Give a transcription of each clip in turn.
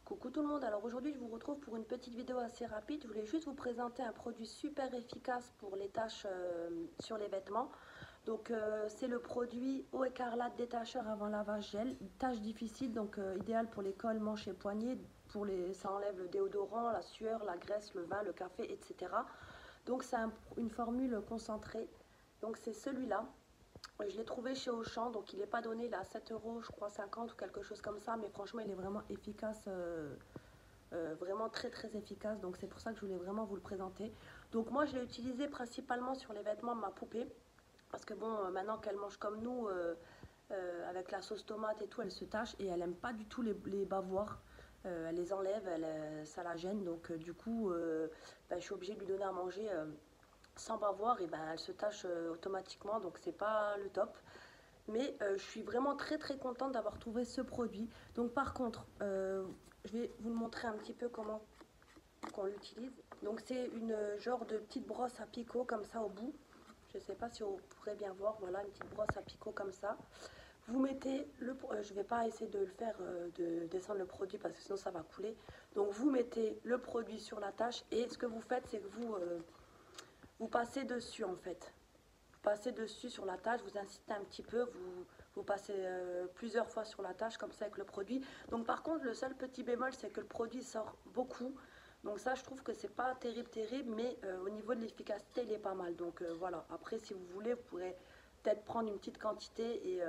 Coucou tout le monde, alors aujourd'hui je vous retrouve pour une petite vidéo assez rapide. Je voulais juste vous présenter un produit super efficace pour les taches sur les vêtements. Donc c'est le produit Eau Écarlate détacheur avant lavage gel, tâche difficile, donc idéal pour les cols, manches et poignets. Ça enlève le déodorant, la sueur, la graisse, le vin, le café, etc. Donc c'est une formule concentrée, donc c'est celui-là. Je l'ai trouvé chez Auchan, donc il n'est pas donné, il est à 7 euros, je crois 50 ou quelque chose comme ça, mais franchement il est vraiment efficace, vraiment très très efficace, donc c'est pour ça que je voulais vraiment vous le présenter. Donc moi je l'ai utilisé principalement sur les vêtements de ma poupée, parce que bon, maintenant qu'elle mange comme nous, avec la sauce tomate et tout, elle se tâche et elle aime pas du tout les bavoirs. Elle les enlève, ça la gêne, donc du coup, ben, je suis obligée de lui donner à manger sans bavoir, et ben elle se tâche automatiquement, donc c'est pas le top. Mais je suis vraiment très très contente d'avoir trouvé ce produit. Donc par contre, je vais vous montrer un petit peu comment on l'utilise. Donc c'est une genre de petite brosse à picot comme ça au bout. Je ne sais pas si vous pourrez bien voir, voilà une petite brosse à picot comme ça. Vous mettez le, je ne vais pas essayer de le faire, de descendre le produit parce que sinon ça va couler. Donc vous mettez le produit sur la tâche et ce que vous faites c'est que vous passez dessus en fait. Vous passez dessus sur la tâche, vous insistez un petit peu, vous passez plusieurs fois sur la tâche comme ça avec le produit. Donc par contre le seul petit bémol c'est que le produit sort beaucoup. Donc ça je trouve que c'est pas terrible, mais au niveau de l'efficacité il est pas mal. Donc voilà, après si vous voulez vous pourrez peut-être prendre une petite quantité et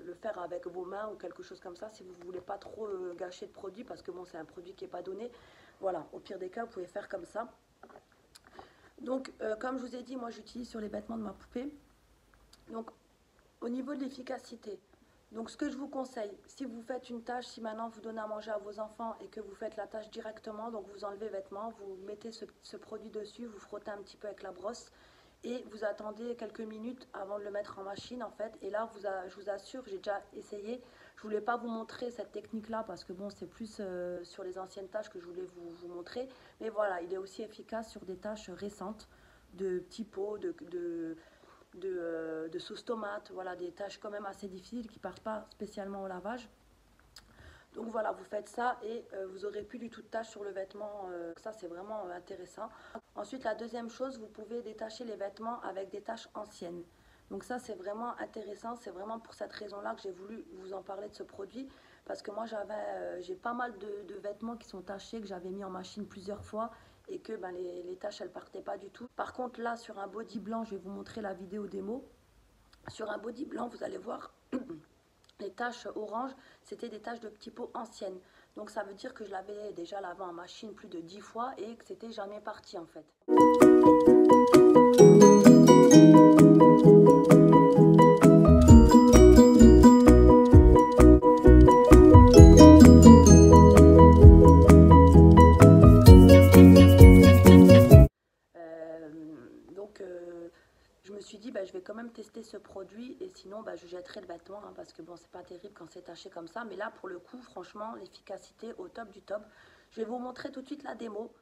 le faire avec vos mains ou quelque chose comme ça si vous voulez pas trop gâcher de produit parce que bon c'est un produit qui est pas donné. Voilà, au pire des cas vous pouvez faire comme ça. Donc, comme je vous ai dit, moi j'utilise sur les vêtements de ma poupée. Donc, au niveau de l'efficacité, donc ce que je vous conseille, si vous faites une tâche, si maintenant vous donnez à manger à vos enfants et que vous faites la tâche directement, donc vous enlevez vêtements, vous mettez ce produit dessus, vous frottez un petit peu avec la brosse et vous attendez quelques minutes avant de le mettre en machine en fait. Et là, je vous assure, j'ai déjà essayé. Je voulais pas vous montrer cette technique-là parce que bon, c'est plus sur les anciennes tâches que je voulais vous montrer. Mais voilà, il est aussi efficace sur des tâches récentes de petits pots, de sauce tomate, voilà, des tâches quand même assez difficiles qui ne partent pas spécialement au lavage. Donc voilà, vous faites ça et vous aurez plus du tout de taches sur le vêtement. Ça, c'est vraiment intéressant. Ensuite, la deuxième chose, vous pouvez détacher les vêtements avec des taches anciennes. Donc ça, c'est vraiment intéressant. C'est vraiment pour cette raison-là que j'ai voulu vous en parler de ce produit. Parce que moi, j'ai pas mal de vêtements qui sont tachés, que j'avais mis en machine plusieurs fois et que ben, les taches, elles partaient pas du tout. Par contre, là, sur un body blanc, je vais vous montrer la vidéo démo. Sur un body blanc, vous allez voir... Les taches orange, c'était des taches de petits pots anciennes. Donc ça veut dire que je l'avais déjà lavé en machine plus de 10 fois et que c'était jamais parti en fait. Je me suis dit bah, je vais quand même tester ce produit et sinon bah, je jetterai le vêtement hein, parce que bon c'est pas terrible quand c'est taché comme ça, mais là pour le coup franchement l'efficacité au top du top. Je vais vous montrer tout de suite la démo.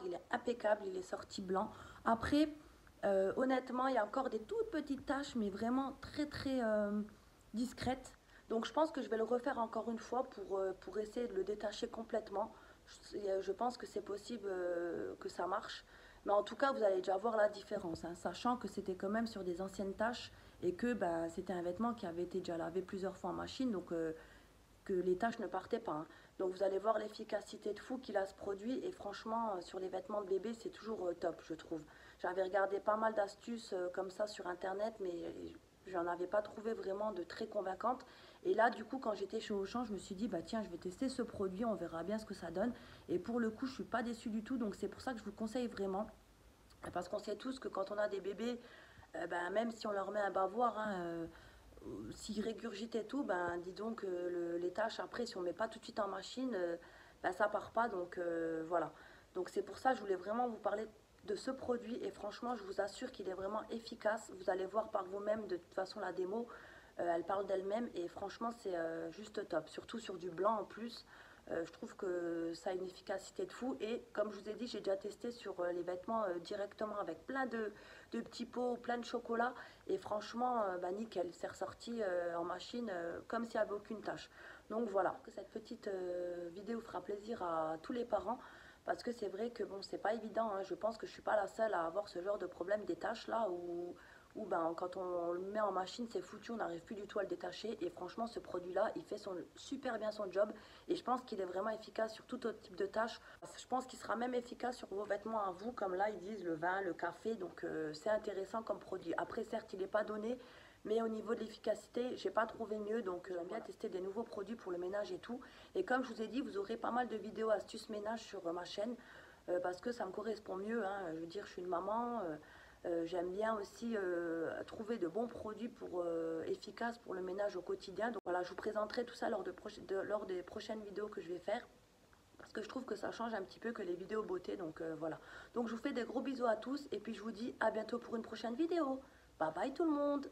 Il est impeccable, il est sorti blanc. Après, honnêtement, il y a encore des toutes petites taches, mais vraiment très très discrètes. Donc je pense que je vais le refaire encore une fois pour essayer de le détacher complètement. Je pense que c'est possible que ça marche. Mais en tout cas, vous allez déjà voir la différence, hein, sachant que c'était quand même sur des anciennes taches et que bah, c'était un vêtement qui avait été déjà lavé plusieurs fois en machine. Donc que les taches ne partaient pas. Hein. Donc vous allez voir l'efficacité de fou qu'il a ce produit et franchement sur les vêtements de bébé c'est toujours top je trouve. J'avais regardé pas mal d'astuces comme ça sur internet mais j'en avais pas trouvé vraiment de très convaincantes. Et là du coup quand j'étais chez Auchan je me suis dit bah tiens je vais tester ce produit, on verra bien ce que ça donne. Et pour le coup je suis pas déçue du tout donc c'est pour ça que je vous conseille vraiment. Parce qu'on sait tous que quand on a des bébés, ben, même si on leur met un bavoir, hein, s'ils régurgitent et tout, ben dis donc les tâches après si on met pas tout de suite en machine, ben, ça part pas donc voilà. Donc c'est pour ça que je voulais vraiment vous parler de ce produit et franchement je vous assure qu'il est vraiment efficace. Vous allez voir par vous-même de toute façon la démo. Elle parle d'elle-même et franchement c'est juste top, surtout sur du blanc en plus. Je trouve que ça a une efficacité de fou et comme je vous ai dit, j'ai déjà testé sur les vêtements directement avec plein de petits pots, plein de chocolat et franchement, bah, nickel, c'est ressorti en machine comme s'il n'y avait aucune tâche. Donc voilà, que cette petite vidéo fera plaisir à tous les parents parce que c'est vrai que bon, c'est pas évident, hein. Je pense que je suis pas la seule à avoir ce genre de problème des tâches là où ben, quand on le met en machine, c'est foutu, on n'arrive plus du tout à le détacher. Et franchement, ce produit-là, il fait super bien son job. Et je pense qu'il est vraiment efficace sur tout autre type de tâches. Je pense qu'il sera même efficace sur vos vêtements à vous, comme là, ils disent le vin, le café. Donc, c'est intéressant comme produit. Après, certes, il n'est pas donné, mais au niveau de l'efficacité, j'ai pas trouvé mieux. Donc, j'aime bien tester des nouveaux produits pour le ménage et tout. Et comme je vous ai dit, vous aurez pas mal de vidéos astuces ménage sur ma chaîne. Parce que ça me correspond mieux, hein. Je veux dire, je suis une maman. J'aime bien aussi trouver de bons produits efficaces pour le ménage au quotidien. Donc voilà, je vous présenterai tout ça lors des prochaines vidéos que je vais faire. Parce que je trouve que ça change un petit peu que les vidéos beauté. Donc voilà. Donc je vous fais des gros bisous à tous. Et puis je vous dis à bientôt pour une prochaine vidéo. Bye bye tout le monde.